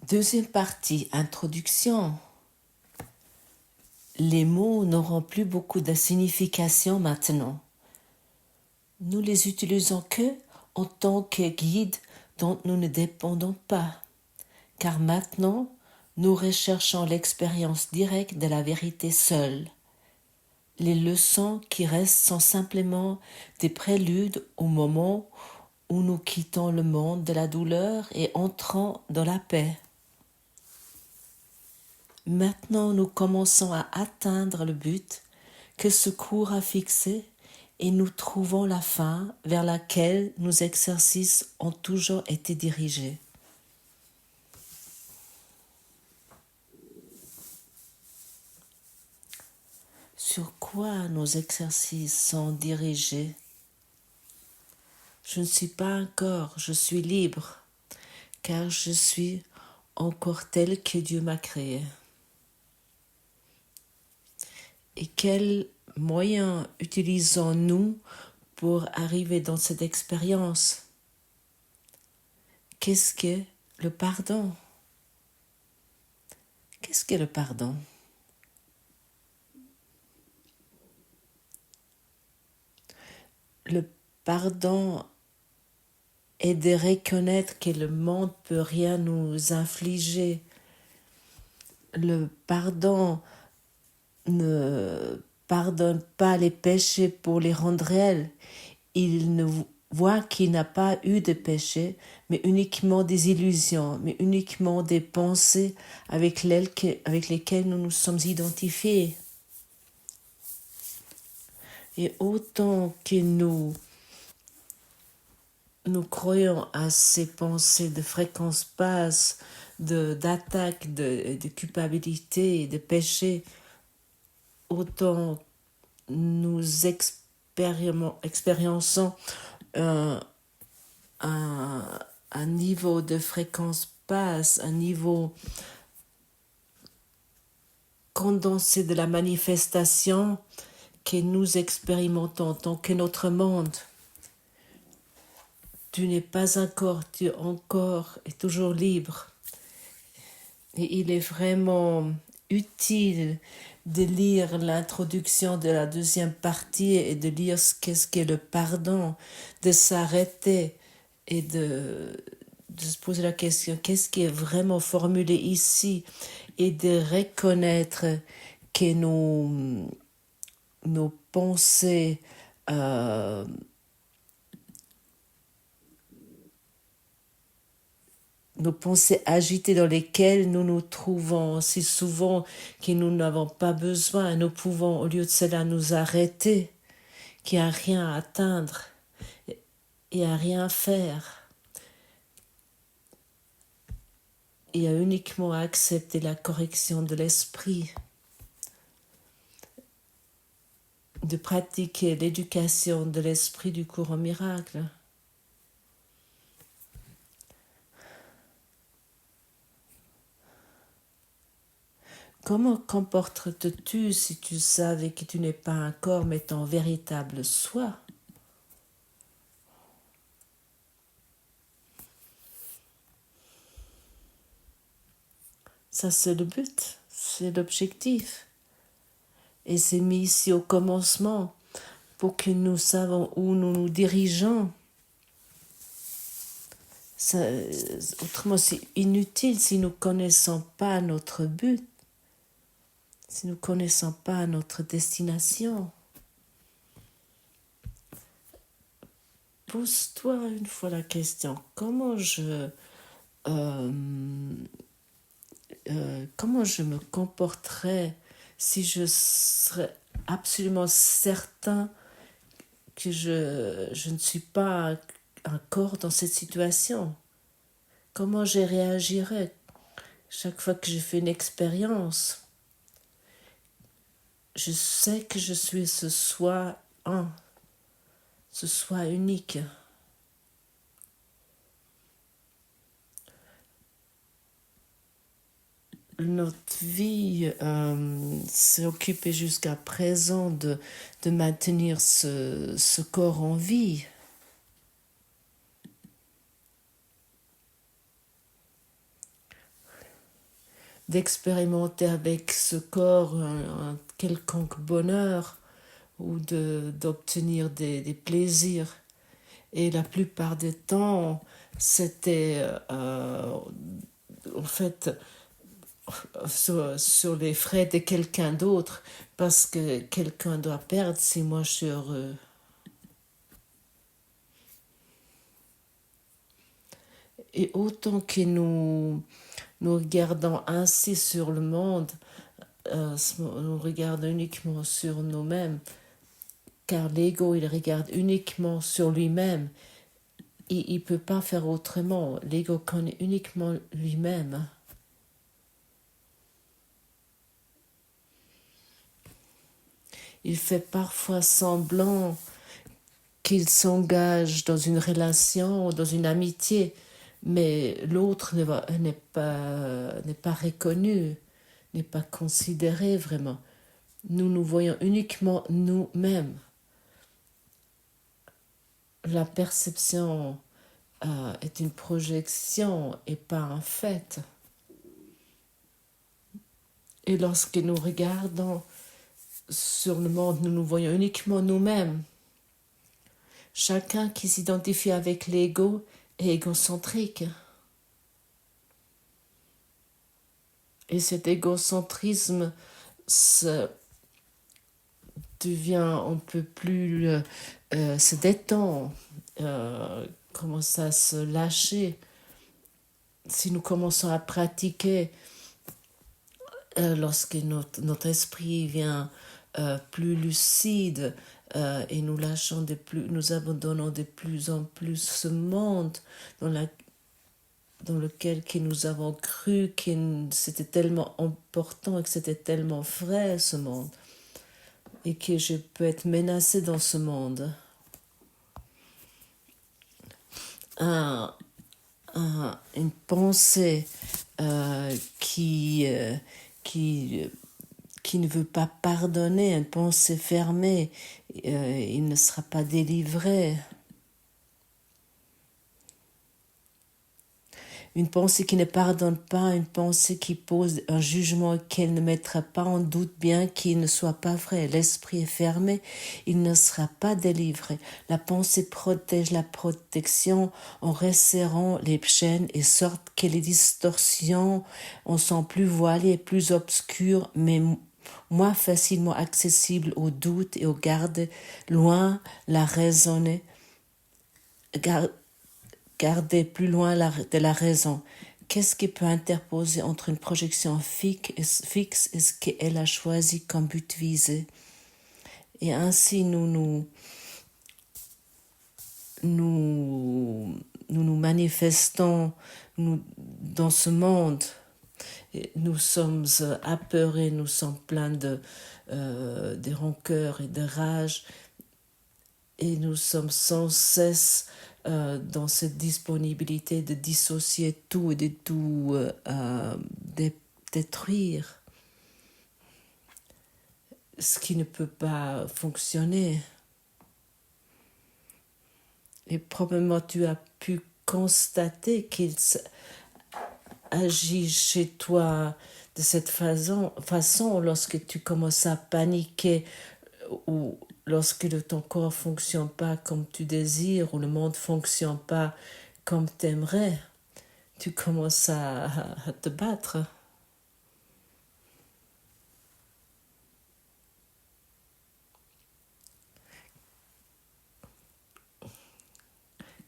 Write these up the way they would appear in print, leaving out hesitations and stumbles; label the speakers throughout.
Speaker 1: Deuxième partie, introduction. Les mots n'auront plus beaucoup de signification maintenant. Nous les utilisons que en tant que guide dont nous ne dépendons pas, car maintenant nous recherchons l'expérience directe de la vérité seule. Les leçons qui restent sont simplement des préludes au moment où nous quittons le monde de la douleur et entrons dans la paix. Maintenant, nous commençons à atteindre le but que ce cours a fixé et nous trouvons la fin vers laquelle nos exercices ont toujours été dirigés. Sur quoi nos exercices sont dirigés? Je ne suis pas un corps, je suis libre, car je suis encore tel que Dieu m'a créé. Et quels moyens utilisons-nous pour arriver dans cette expérience? Qu'est-ce que le pardon? Qu'est-ce que le pardon? Le pardon est de reconnaître que le monde ne peut rien nous infliger. Le pardon ne pardonne pas les péchés pour les rendre réels. Il ne voit qu'il n'a pas eu de péché, mais uniquement des illusions, mais uniquement des pensées avec lesquelles nous nous sommes identifiés. Et autant que nous croyons à ces pensées de fréquence basse, d'attaque, de culpabilité et de péché, autant nous expériençons un niveau de fréquence basse, un niveau condensé de la manifestation que nous expérimentons en tant que notre monde. Tu n'es pas un corps, tu encore es toujours libre. Et il est vraiment utile de lire l'introduction de la deuxième partie et de lire qu'est-ce qu'est le pardon, de s'arrêter et de se poser la question, qu'est-ce qui est vraiment formulé ici, et de reconnaître que nos pensées nos pensées agitées dans lesquelles nous nous trouvons si souvent que nous n'avons pas besoin, nous pouvons au lieu de cela nous arrêter, qu'il n'y a rien à atteindre et à rien faire. Il y a uniquement à accepter la correction de l'esprit, de pratiquer l'éducation de l'esprit du cours en miracle. Comment comporterais-tu si tu savais que tu n'es pas un corps mais ton véritable soi? Ça, c'est le but, c'est l'objectif. Et c'est mis ici au commencement pour que nous sachions où nous nous dirigeons. Autrement, c'est inutile si nous ne connaissons pas notre but, si nous ne connaissons pas notre destination. Pose-toi une fois la question, comment je me comporterais si je serais absolument certain que je ne suis pas un corps dans cette situation? Comment je réagirais chaque fois que je fais une expérience? Je sais que je suis ce soi un, ce soi unique. Notre vie s'est occupée jusqu'à présent de maintenir ce corps en vie. d'expérimenter avec ce corps un quelconque bonheur ou d'obtenir des plaisirs. Et la plupart des temps, c'était en fait sur les frais de quelqu'un d'autre, parce que quelqu'un doit perdre si moi je suis heureux. Et autant que nous regardons ainsi sur le monde, nous regardons uniquement sur nous-mêmes, car l'ego, il regarde uniquement sur lui-même. Il ne peut pas faire autrement. L'ego connaît uniquement lui-même. Il fait parfois semblant qu'il s'engage dans une relation, dans une amitié, mais l'autre n'est pas reconnu, n'est pas considéré vraiment. Nous nous voyons uniquement nous-mêmes. La perception est une projection et pas un fait. Et lorsque nous regardons sur le monde, nous nous voyons uniquement nous-mêmes. Chacun qui s'identifie avec l'ego est égocentrique. Et cet égocentrisme devient un peu plus se détend, commence à se lâcher. Si nous commençons à pratiquer, lorsque notre esprit vient plus lucide et nous lâchons nous abandonnons de plus en plus ce monde dans lequel que nous avons cru que c'était tellement important et que c'était tellement vrai ce monde et que je peux être menacée dans ce monde. Une pensée qui ne veut pas pardonner, une pensée fermée, il ne sera pas délivré. Une pensée qui ne pardonne pas, une pensée qui pose un jugement qu'elle ne mettra pas en doute bien qu'il ne soit pas vrai. L'esprit est fermé, il ne sera pas délivré. La pensée protège la protection en resserrant les chaînes et sorte que les distorsions en sont plus voilées et plus obscures, mais moins facilement accessibles au doute et au garde loin la raisonner. Garder plus loin de la raison. Qu'est-ce qui peut interposer entre une projection fixe et ce qu'elle a choisi comme but visé? Et ainsi nous manifestons dans ce monde. Nous sommes apeurés, nous sommes pleins de rancœur et de rage, et nous sommes sans cesse dans cette disponibilité de dissocier tout et de tout détruire, ce qui ne peut pas fonctionner. Et probablement tu as pu constater qu'il agit chez toi de cette façon lorsque tu commences à paniquer ou lorsque ton corps ne fonctionne pas comme tu désires ou le monde ne fonctionne pas comme tu aimerais, tu commences à te battre.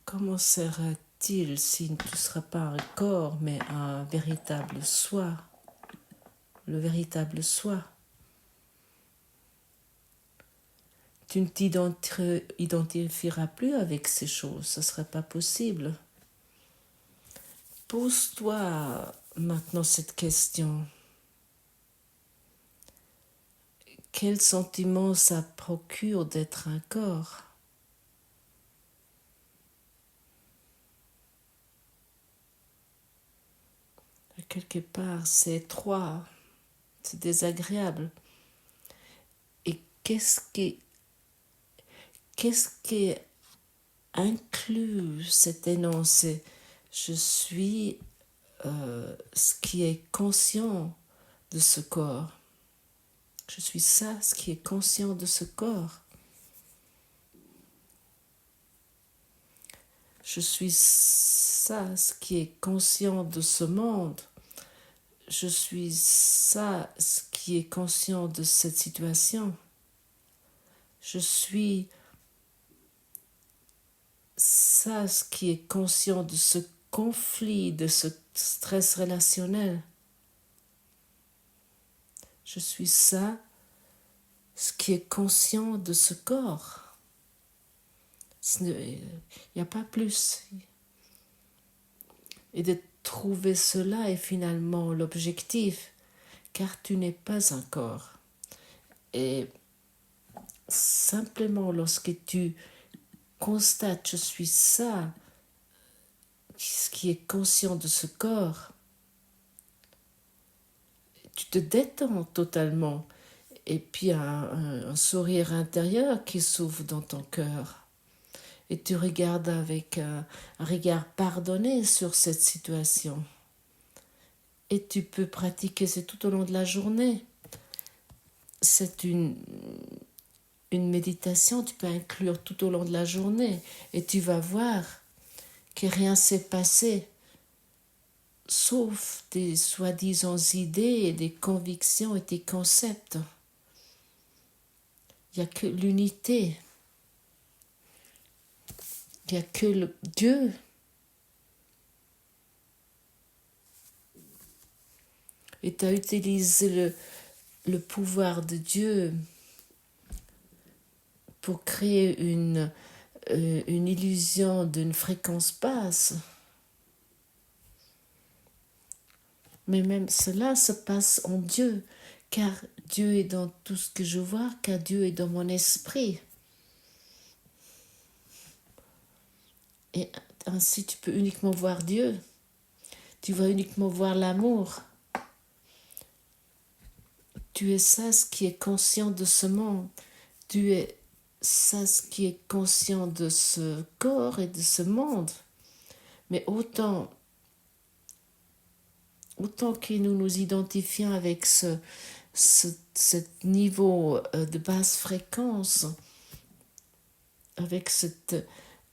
Speaker 1: Comment sera-t-il si tu ne seras pas un corps mais un véritable soi, le véritable soi? Tu ne t'identifieras plus avec ces choses, ce ne serait pas possible. Pose-toi maintenant cette question. Quel sentiment ça procure d'être un corps? Quelque part, c'est étroit, c'est désagréable. Et qu'est-ce qui inclut cet énoncé? Je suis ce qui est conscient de ce corps. Je suis ça, ce qui est conscient de ce corps. Je suis ça, ce qui est conscient de ce monde. Je suis ça, ce qui est conscient de cette situation. Je suis ça, ce qui est conscient de ce conflit, de ce stress relationnel. Je suis ça, ce qui est conscient de ce corps. Il n'y a pas plus. Et de trouver cela est finalement l'objectif, car tu n'es pas un corps. Et simplement lorsque tu constates, je suis ça, ce qui est conscient de ce corps, tu te détends totalement. Et puis un sourire intérieur qui s'ouvre dans ton cœur. Et tu regardes avec un regard pardonné sur cette situation. Et tu peux pratiquer ça tout au long de la journée. C'est une méditation, tu peux inclure tout au long de la journée. Et tu vas voir que rien s'est passé, sauf des soi-disant idées et des convictions et des concepts. Il n'y a que l'unité. Il n'y a que le Dieu. Et tu as utilisé le pouvoir de Dieu pour créer une illusion d'une fréquence basse. Mais même cela se passe en Dieu, car Dieu est dans tout ce que je vois, car Dieu est dans mon esprit. Et ainsi tu peux uniquement voir Dieu. Tu vas uniquement voir l'amour. Tu es ça, ce qui est conscient de ce monde. Tu es ça, ce qui est conscient de ce corps et de ce monde. Mais autant que nous nous identifions avec ce niveau de basse fréquence, avec cette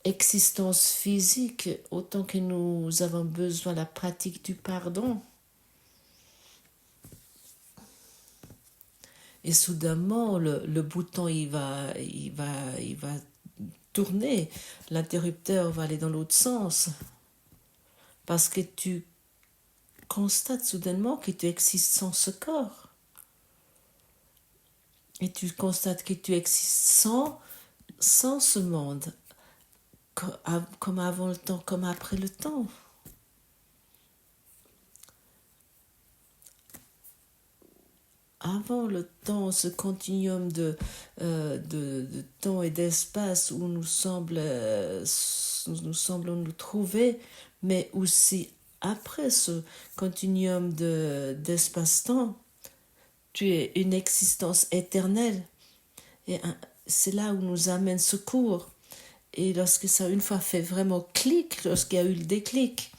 Speaker 1: existence physique, autant que nous avons besoin de la pratique du pardon. Et soudainement, le bouton, il va tourner. L'interrupteur va aller dans l'autre sens. Parce que tu constates soudainement que tu existes sans ce corps. Et tu constates que tu existes sans ce monde. Comme avant le temps, comme après le temps. Avant le temps, ce continuum de temps et d'espace où nous semblons nous trouver, mais aussi après ce continuum d'espace-temps, tu es une existence éternelle. Et c'est là où nous amène ce cours. Et lorsque ça, une fois fait vraiment clic, lorsqu'il y a eu le déclic,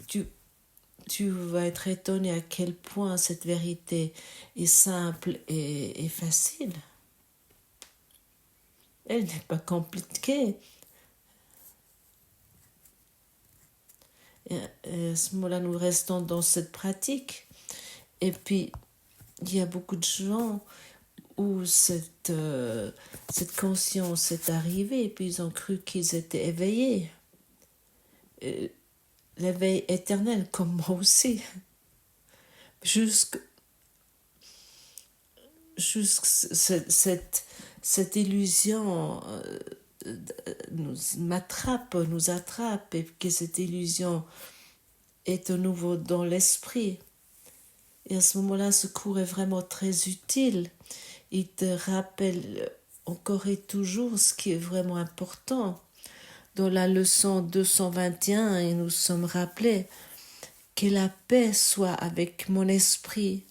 Speaker 1: tu vas être étonné à quel point cette vérité est simple et facile. Elle n'est pas compliquée. Et à ce moment-là, nous restons dans cette pratique. Et puis, il y a beaucoup de gens où cette conscience est arrivée et puis ils ont cru qu'ils étaient éveillés. L'éveil éternel, comme moi aussi. Jusque cette illusion nous attrape et que cette illusion est à nouveau dans l'esprit. Et à ce moment-là, ce cours est vraiment très utile. Il te rappelle encore et toujours ce qui est vraiment important. Dans la leçon 221, et nous sommes rappelés que la paix soit avec mon esprit,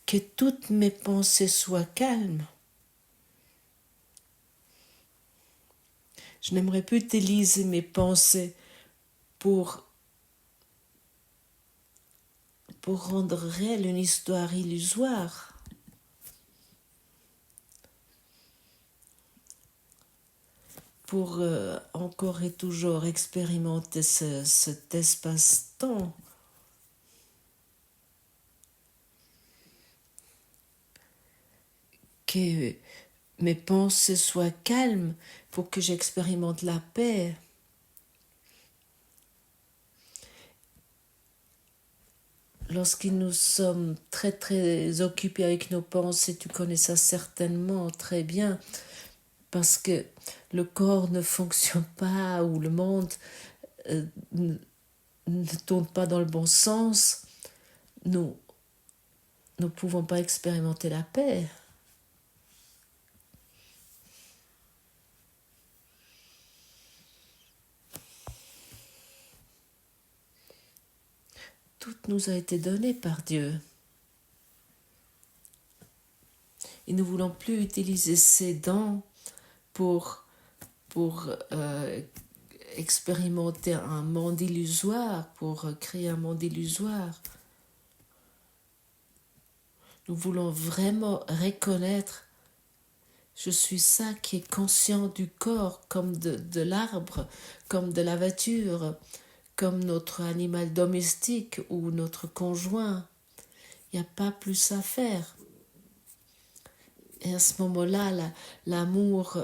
Speaker 1: que toutes mes pensées soient calmes. Je n'aimerais plus utiliser mes pensées pour pour rendre réelle une histoire illusoire. Pour encore et toujours expérimenter cet espace-temps. Que mes pensées soient calmes pour que j'expérimente la paix. Lorsque nous sommes très très occupés avec nos pensées, tu connais ça certainement très bien, parce que le corps ne fonctionne pas ou le monde ne tourne pas dans le bon sens, nous ne pouvons pas expérimenter la paix. Tout nous a été donné par Dieu. Et nous ne voulons plus utiliser ces dons pour expérimenter un monde illusoire, pour créer un monde illusoire. Nous voulons vraiment reconnaître, je suis ça qui est conscient du corps, comme de l'arbre, comme de la voiture, comme notre animal domestique ou notre conjoint. Il n'y a pas plus à faire. Et à ce moment-là, l'amour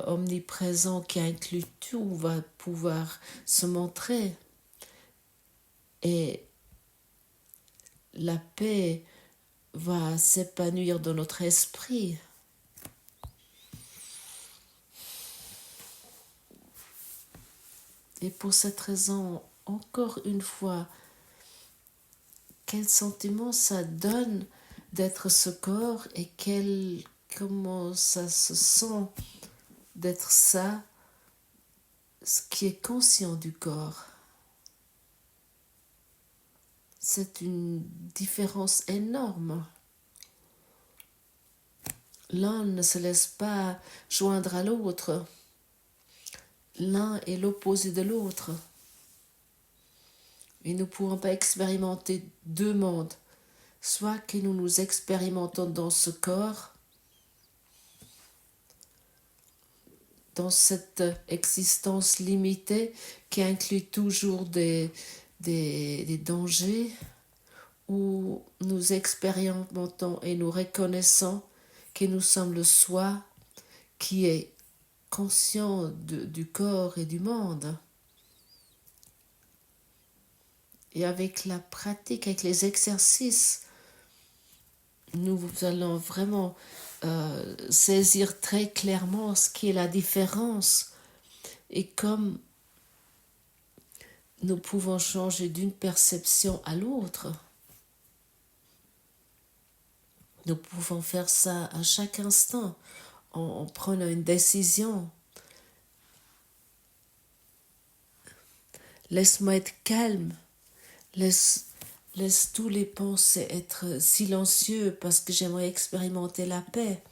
Speaker 1: omniprésent qui inclut tout va pouvoir se montrer. Et la paix va s'épanouir dans notre esprit. Et pour cette raison, encore une fois, quel sentiment ça donne d'être ce corps et comment ça se sent d'être ça, ce qui est conscient du corps. C'est une différence énorme. L'un ne se laisse pas joindre à l'autre. L'un est l'opposé de l'autre. Et nous ne pourrons pas expérimenter deux mondes. Soit que nous nous expérimentons dans ce corps, dans cette existence limitée qui inclut toujours des dangers, où nous expérimentons et nous reconnaissons que nous sommes le soi qui est conscient du corps et du monde. Et avec la pratique, avec les exercices, nous allons vraiment saisir très clairement ce qui est la différence et comme nous pouvons changer d'une perception à l'autre. Nous pouvons faire ça à chaque instant en prenant une décision. Laisse-moi être calme. Laisse tous les pensées être silencieux parce que j'aimerais expérimenter la paix.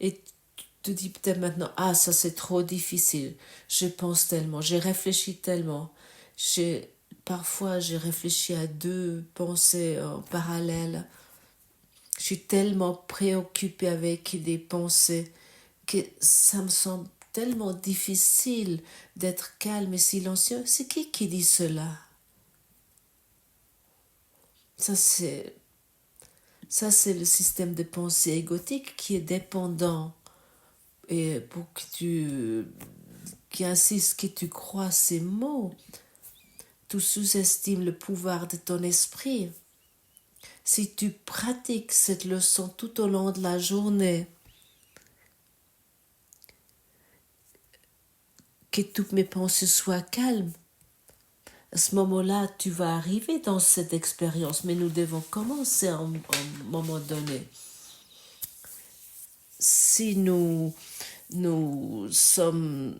Speaker 1: Et tu te dis peut-être maintenant, ça c'est trop difficile. Je pense tellement, j'ai réfléchi tellement. Parfois j'ai réfléchi à deux pensées en parallèle. Je suis tellement préoccupée avec des pensées que ça me semble tellement difficile d'être calme et silencieux. C'est qui dit cela? Ça c'est le système de pensée égotique qui est dépendant et pour que qui insiste que tu crois ces mots. Tu sous-estimes le pouvoir de ton esprit. Si tu pratiques cette leçon tout au long de la journée, que toutes mes pensées soient calmes, à ce moment-là, tu vas arriver dans cette expérience, mais nous devons commencer à un moment donné. Si nous sommes,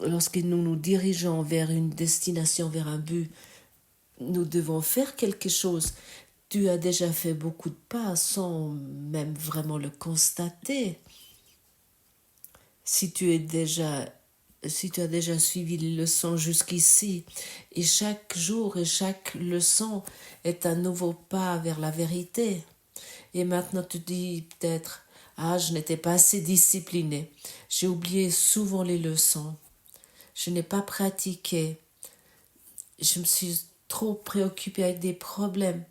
Speaker 1: lorsque nous nous dirigeons vers une destination, vers un but, nous devons faire quelque chose. Tu as déjà fait beaucoup de pas sans même vraiment le constater. Si tu es déjà si tu as déjà suivi les leçons jusqu'ici, et chaque jour et chaque leçon est un nouveau pas vers la vérité. Et maintenant tu dis peut-être, ah, je n'étais pas assez disciplinée, j'ai oublié souvent les leçons, je n'ai pas pratiqué, je me suis trop préoccupée avec des problèmes.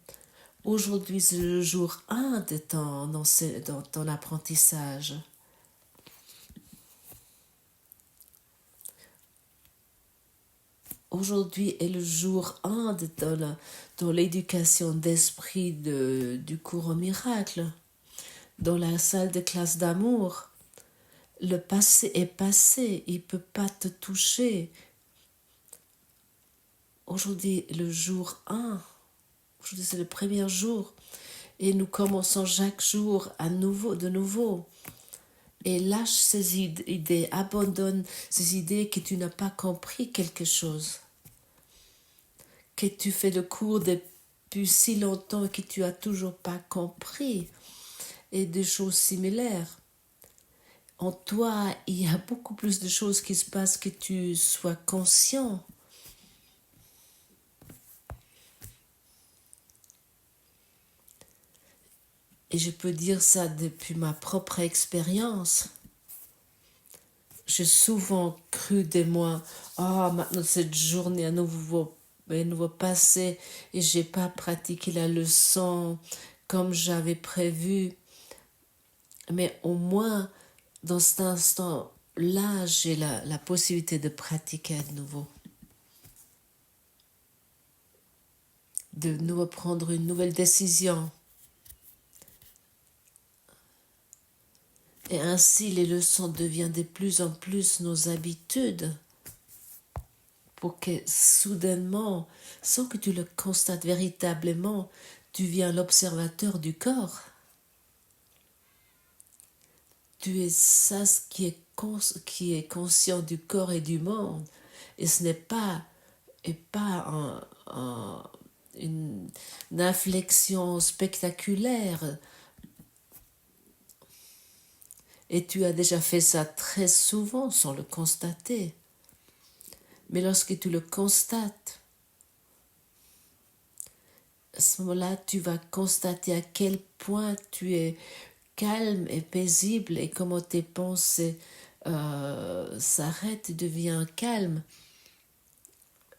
Speaker 1: Aujourd'hui, c'est le jour 1 de dans ton apprentissage. Aujourd'hui est le jour 1 de dans l'éducation d'esprit du cours au miracle. Dans la salle de classe d'amour, le passé est passé, il ne peut pas te toucher. Aujourd'hui, le jour 1, aujourd'hui c'est le premier jour, et nous commençons chaque jour de nouveau. Et lâche ces idées, abandonne ces idées que tu n'as pas compris quelque chose, que tu fais le cours depuis si longtemps et que tu n'as toujours pas compris, et des choses similaires. En toi, il y a beaucoup plus de choses qui se passent que tu sois conscient. Et je peux dire ça depuis ma propre expérience. J'ai souvent cru de moi, maintenant cette journée à nouveau passé et j'ai pas pratiqué la leçon comme j'avais prévu. Mais au moins, dans cet instant-là, j'ai la possibilité de pratiquer à nouveau. De nouveau prendre une nouvelle décision. Et ainsi, les leçons deviennent de plus en plus nos habitudes pour que soudainement, sans que tu le constates véritablement, tu viens l'observateur du corps. Tu es ça qui est conscient du corps et du monde. Et ce n'est pas une inflexion spectaculaire. Et tu as déjà fait ça très souvent sans le constater. Mais lorsque tu le constates, à ce moment-là, tu vas constater à quel point tu es calme et paisible et comment tes pensées s'arrêtent et deviennent calmes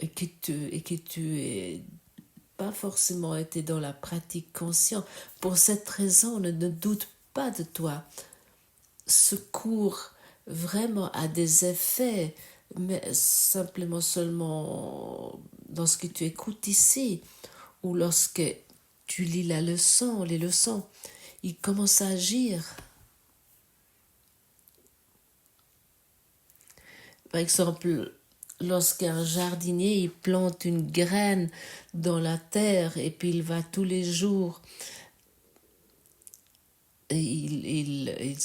Speaker 1: et que tu es pas forcément été dans la pratique consciente. Pour cette raison, ne doute pas de toi. Ce cours vraiment a des effets, mais simplement seulement lorsque tu écoutes ici ou lorsque tu lis les leçons, il commence à agir. Par exemple, lorsqu'un jardinier il plante une graine dans la terre et puis il va tous les jours et il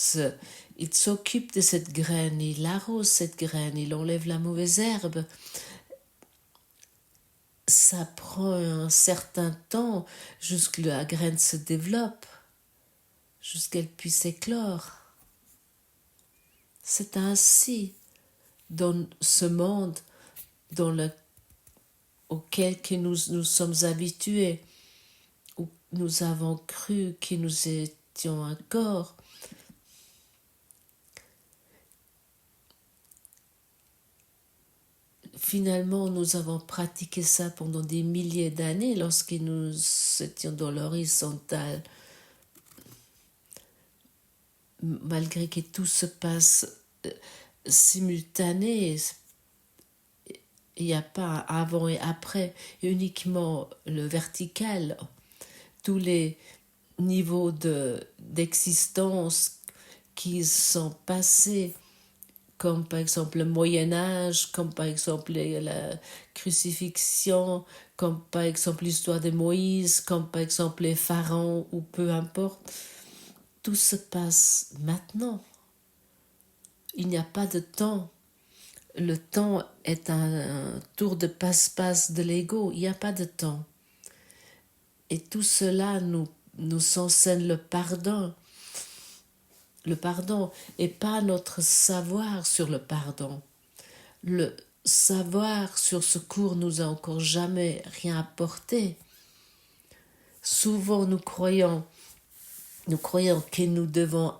Speaker 1: s'occupe de cette graine, il arrose cette graine, il enlève la mauvaise herbe. Ça prend un certain temps jusqu'à la graine se développe, jusqu'à qu'elle puisse éclore. C'est ainsi dans ce monde auquel que nous sommes habitués, où nous avons cru que nous étions un corps. Finalement, nous avons pratiqué ça pendant des milliers d'années lorsque nous étions dans l'horizontale. Malgré que tout se passe simultané, il n'y a pas avant et après, uniquement le vertical. Tous les niveaux d'existence qui sont passés, comme par exemple le Moyen-Âge, comme par exemple la crucifixion, comme par exemple l'histoire de Moïse, comme par exemple les pharaons, ou peu importe. Tout se passe maintenant. Il n'y a pas de temps. Le temps est un tour de passe-passe de l'ego. Il n'y a pas de temps. Et tout cela nous enseigne le pardon. Le pardon et pas notre savoir sur le pardon. le savoir sur ce cours nous a encore jamais rien apporté. Souvent nous croyons que nous devons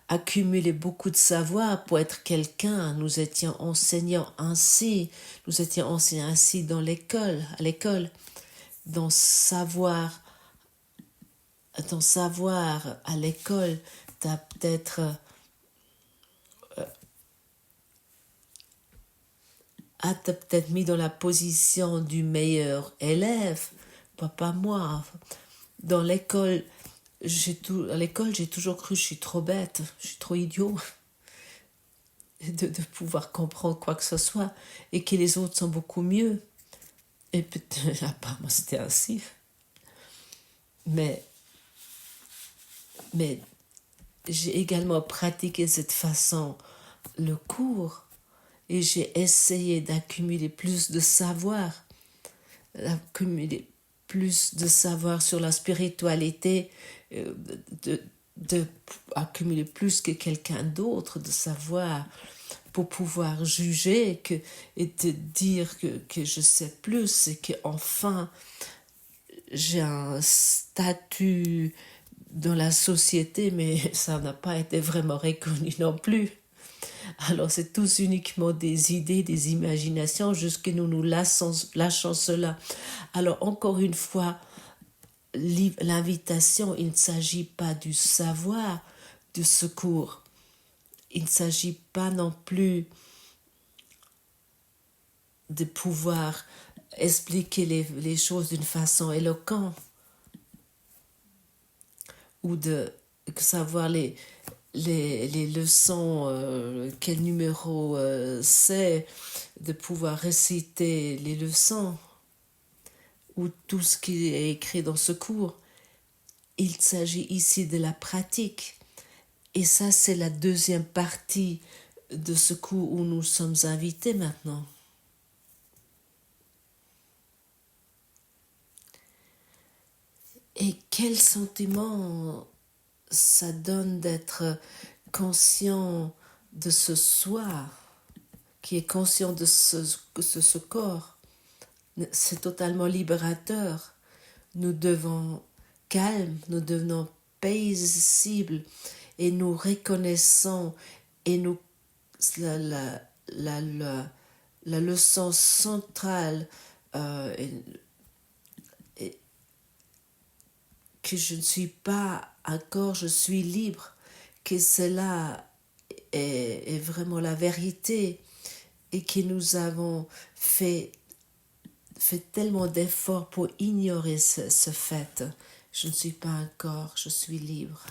Speaker 1: accumuler beaucoup de savoir pour être quelqu'un. Nous étions enseignants ainsi, à l'école, dans savoir à l'école, t'as peut-être mis dans la position du meilleur élève, pas moi. Dans l'école, à l'école, j'ai toujours cru que je suis trop bête, je suis trop idiot de pouvoir comprendre quoi que ce soit et que les autres sont beaucoup mieux. Et peut-être, apparemment, c'était ainsi. Mais j'ai également pratiqué cette façon le cours et j'ai essayé d'accumuler plus de savoir, sur la spiritualité, de accumuler plus que quelqu'un d'autre de savoir pour pouvoir juger et te dire que je sais plus et que enfin j'ai un statut dans la société, mais ça n'a pas été vraiment reconnu non plus. Alors c'est tous uniquement des idées, des imaginations, jusqu'à nous lâchons cela. Alors encore une fois, l'invitation, il ne s'agit pas du savoir, du secours. Il ne s'agit pas non plus de pouvoir expliquer les choses d'une façon éloquente ou de savoir les leçons, quel numéro c'est, de pouvoir réciter les leçons ou tout ce qui est écrit dans ce cours. Il s'agit ici de la pratique. Et ça, c'est la deuxième partie de ce cours où nous sommes invités maintenant. Et quel sentiment ça donne d'être conscient de ce soi, qui est conscient de ce corps. C'est totalement libérateur. Nous devenons calmes, nous devenons paisibles et nous reconnaissons et nous la leçon centrale que je ne suis pas un corps, je suis libre, que cela est vraiment la vérité et que nous avons fait tellement d'efforts pour ignorer ce fait. Je ne suis pas un corps, je suis libre.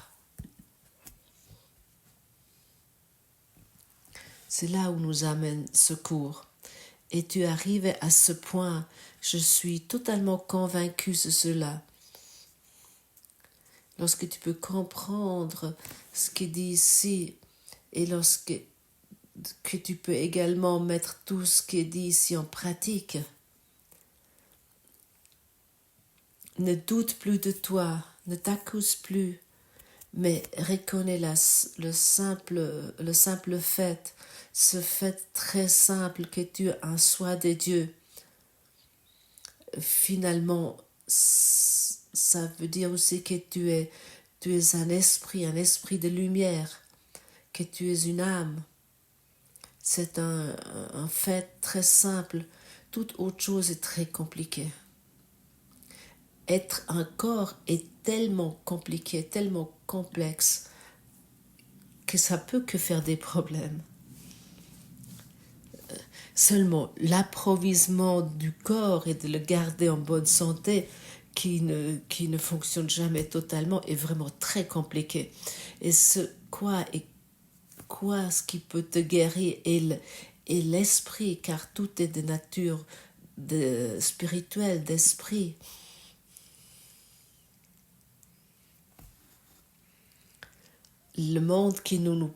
Speaker 1: C'est là où nous amène ce cours. Et tu arrives à ce point, je suis totalement convaincue de cela. Lorsque tu peux comprendre ce qui est dit ici, et lorsque que tu peux également mettre tout ce qui est dit ici en pratique, ne doute plus de toi, ne t'accuse plus, mais reconnais le simple fait, ce fait très simple que tu es un soi de Dieu. Finalement, ça veut dire aussi que tu es un esprit de lumière, que tu es une âme. C'est un fait très simple. Toute autre chose est très compliquée. Être un corps est tellement compliqué, tellement complexe, que ça peut que faire des problèmes. Seulement, l'approvisionnement du corps et de le garder en bonne santé, qui ne fonctionne jamais totalement, est vraiment très compliqué. Et ce qui peut te guérir est l'esprit, car tout est de nature spirituelle, d'esprit. Le monde qui nous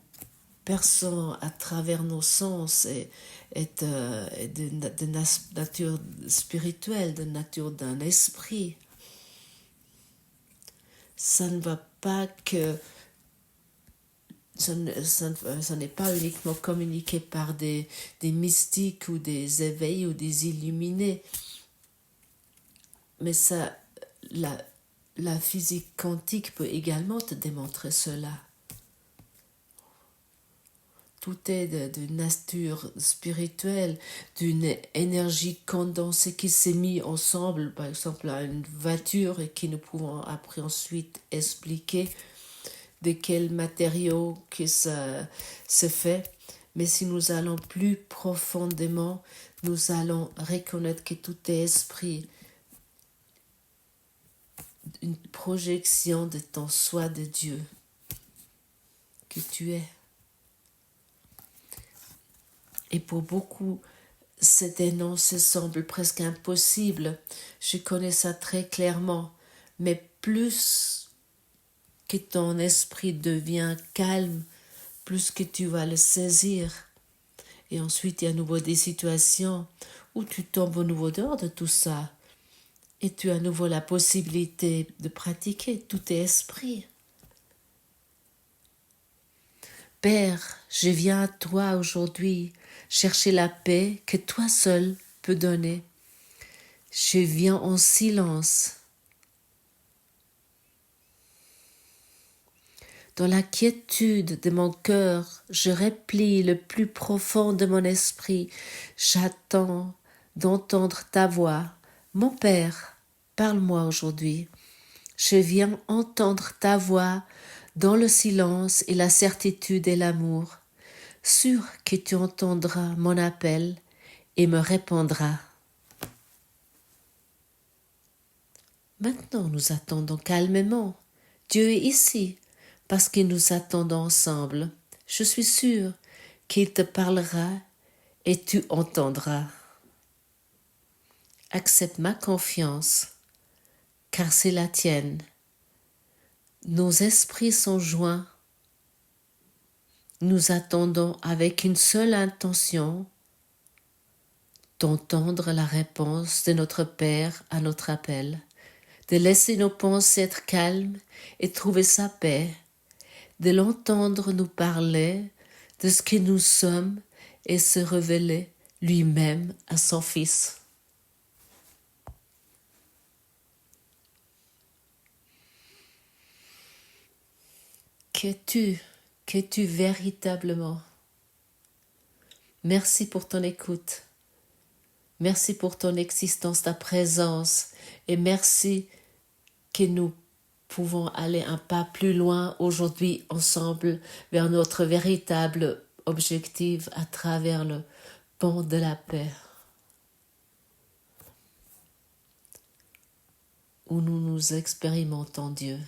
Speaker 1: perçons à travers nos sens est de nature spirituelle, de nature d'un esprit. Ça ne va pas que ce n'est pas uniquement communiqué par des mystiques ou des éveils ou des illuminés, mais la physique quantique peut également te démontrer cela. Tout est d'une nature spirituelle, d'une énergie condensée qui s'est mise ensemble, par exemple à une voiture, et qui nous pouvons après ensuite expliquer de quels matériaux que ça se fait. Mais si nous allons plus profondément, nous allons reconnaître que tout est esprit, une projection de ton soi de Dieu que tu es. Et pour beaucoup, cette énoncé semble presque impossible. Je connais ça très clairement. Mais plus que ton esprit devient calme, plus que tu vas le saisir. Et ensuite, il y a à nouveau des situations où tu tombes au nouveau dehors de tout ça. Et tu as à nouveau la possibilité de pratiquer. Tout est esprit. Père, je viens à toi aujourd'hui chercher la paix que toi seul peux donner. Je viens en silence. Dans la quiétude de mon cœur, je replie le plus profond de mon esprit. J'attends d'entendre ta voix. Mon Père, parle-moi aujourd'hui. Je viens entendre ta voix dans le silence et la certitude et l'amour. Sûr que tu entendras mon appel et me répondras. Maintenant, nous attendons calmement. Dieu est ici, parce que nous attendons ensemble. Je suis sûre qu'il te parlera et tu entendras. Accepte ma confiance, car c'est la tienne. Nos esprits sont joints. Nous attendons avec une seule intention, d'entendre la réponse de notre Père à notre appel, de laisser nos pensées être calmes et trouver sa paix, de l'entendre nous parler de ce que nous sommes et se révéler lui-même à son Fils. Qu'es-tu véritablement? Merci pour ton écoute. Merci pour ton existence, ta présence. Et merci que nous pouvons aller un pas plus loin aujourd'hui ensemble vers notre véritable objectif à travers le pont de la paix, où nous nous expérimentons Dieu.